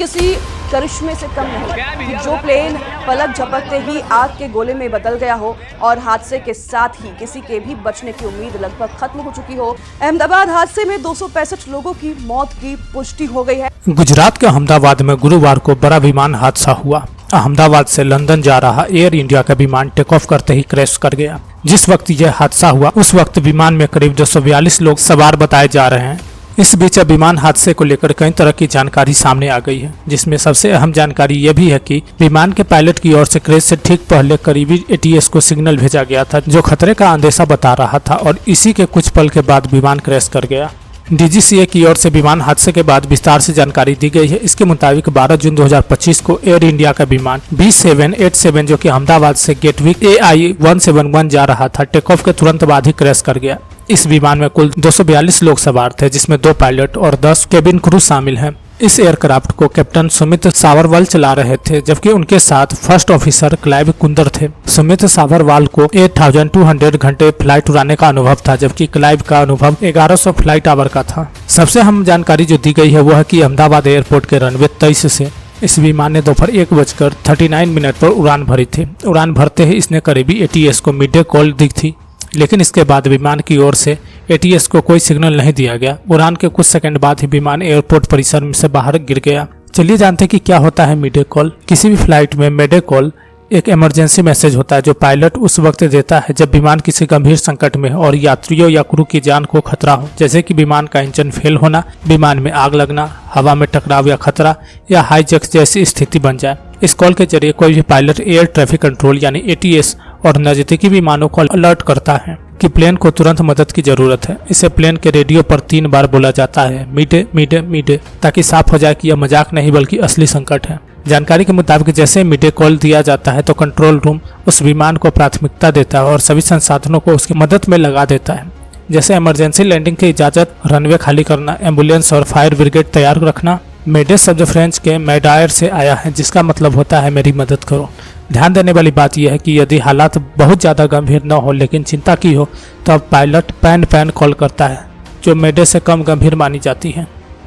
किसी करिश्मे से कम नहीं। जो प्लेन पलक झपकते ही आग के गोले में बदल गया हो और हादसे के साथ ही किसी के भी बचने की उम्मीद लगभग खत्म हो चुकी हो। अहमदाबाद हादसे में 265 लोगों की मौत की पुष्टि हो गई है। गुजरात के अहमदाबाद में गुरुवार को बड़ा विमान हादसा हुआ। अहमदाबाद से लंदन जा रहा एयर इंडिया का विमान टेक ऑफ करते ही क्रैश कर गया। जिस वक्त यह हादसा हुआ उस वक्त विमान में करीब 242 लोग सवार बताए जा रहे हैं। इस बीच अब विमान हादसे को लेकर कई तरह की जानकारी सामने आ गई है, जिसमें सबसे अहम जानकारी यह भी है कि विमान के पायलट की ओर से क्रैश से ठीक पहले करीबी एटीएस को सिग्नल भेजा गया था, जो खतरे का अंदेशा बता रहा था, और इसी के कुछ पल के बाद विमान क्रैश कर गया। डीजीसीए की ओर से विमान हादसे के बाद विस्तार से जानकारी दी गई है। इसके मुताबिक 12 जून 2025 को एयर इंडिया का विमान B787 जो कि अहमदाबाद से गेटविक AI-171 जा रहा था, टेक ऑफ के तुरंत बाद ही क्रैश कर गया। इस विमान में कुल 242 लोग सवार थे, जिसमें 2 पायलट और 10 केबिन क्रू शामिल हैं। इस एयरक्राफ्ट को कैप्टन सुमित सावरवाल चला रहे थे, जबकि उनके साथ फर्स्ट ऑफिसर क्लाइव कुंदर थे। सुमित सावरवाल को 8200 घंटे फ्लाइट उड़ाने का अनुभव था, जबकि क्लाइव का अनुभव 1100 फ्लाइट आवर का था। सबसे अहम जानकारी जो दी गई है वो है कि अहमदाबाद एयरपोर्ट के रनवे 23 से इस विमान ने दोपहर 1:39 पर उड़ान भरी थी। उड़ान भरते ही इसने करीबी एटीएस को मिड डे कॉल दी थी, लेकिन इसके बाद विमान की ओर से एटीएस को कोई सिग्नल नहीं दिया गया। उड़ान के कुछ सेकंड बाद ही विमान एयरपोर्ट परिसर से बाहर गिर गया। चलिए जानते हैं कि क्या होता है मिड डे कॉल। किसी भी फ्लाइट में मिड डे कॉल एक इमरजेंसी मैसेज होता है, जो पायलट उस वक्त देता है जब विमान किसी गंभीर संकट में हो और यात्रियों या क्रू की जान को खतरा हो, जैसे कि विमान का इंजन फेल होना, विमान में आग लगना, हवा में टकराव या खतरा, या हाईजैक जैसी स्थिति बन जाए। इस कॉल के जरिए कोई भी पायलट एयर ट्रैफिक कंट्रोल यानी एटीएस और नजदीकी विमानों को अलर्ट करता है कि प्लेन को तुरंत मदद की जरूरत है। इसे प्लेन के रेडियो पर 3 बार बोला जाता है, मीडे मीडे मीडे, ताकि साफ हो जाए कि यह मजाक नहीं बल्कि असली संकट है। जानकारी के मुताबिक जैसे मिडे कॉल दिया जाता है तो कंट्रोल रूम उस विमान को प्राथमिकता देता है और सभी संसाधनों को उसकी मदद में लगा देता है, जैसे इमरजेंसी लैंडिंग की इजाजत, रनवे खाली करना, एम्बुलेंस और फायर ब्रिगेड तैयार रखना। मेडे शब्द फ्रेंच के मेडायर से आया है, जिसका मतलब होता है मेरी मदद करो। ध्यान देने वाली बात यह है कि यदि हालात बहुत ज़्यादा गंभीर न हो लेकिन चिंता की हो, तो अब पायलट पैन कॉल करता है, जो मेडे से कम गंभीर मानी जाती है।